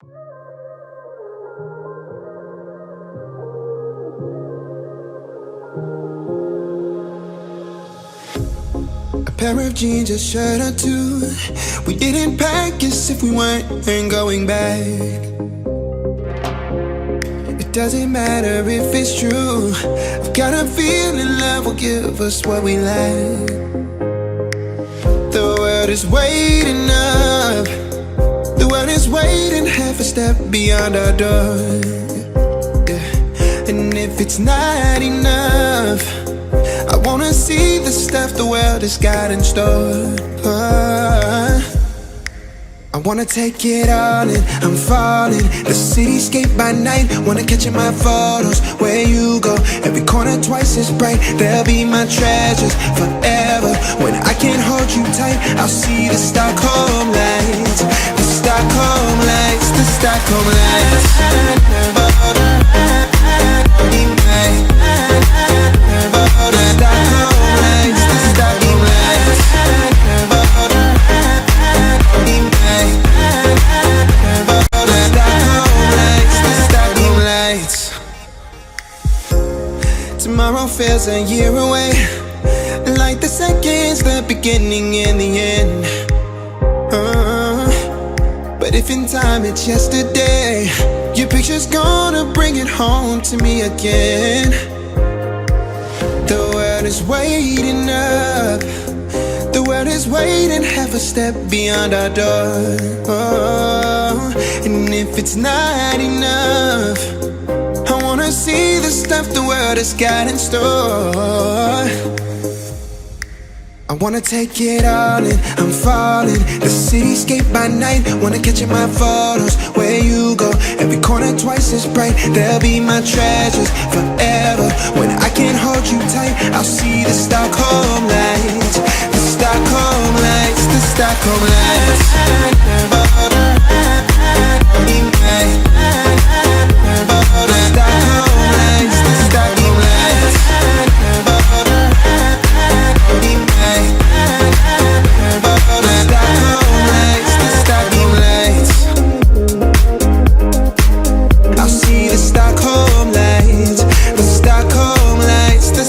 A pair of jeans, a shirt or two. We didn't pack as if we weren't going back. It doesn't matter if it's true. I've got a feeling love will give us what we lack. The world is waiting up. The world is waiting half a step beyond our door. Yeah. And if it's not enough, I wanna see the stuff the world has got in store. I wanna take it all in, I'm falling. The cityscape by night, wanna catch in my photos. Where you go, every corner twice as bright. They'll be my treasures forever. When I can't hold you tight, I'll see the Stockholm lights. The Stockholm lights, the Stockholm lights. Tomorrow feels a year away, like the seconds, the beginning and the end. But if in time it's yesterday, your picture's gonna bring it home to me again. The world is waiting up. The world is waiting half a step beyond our door. And if it's not enough, I wanna see the stuff the world has got in store. I wanna take it all in, I'm falling. The cityscape by night, wanna catch in my photos. Where you go, every corner twice as bright. They'll be my treasures forever. When I can't hold you tight, I'll see the Stockholm lights. The Stockholm lights, the Stockholm lights. I'll see the Stockholm lights, the Stockholm lights, the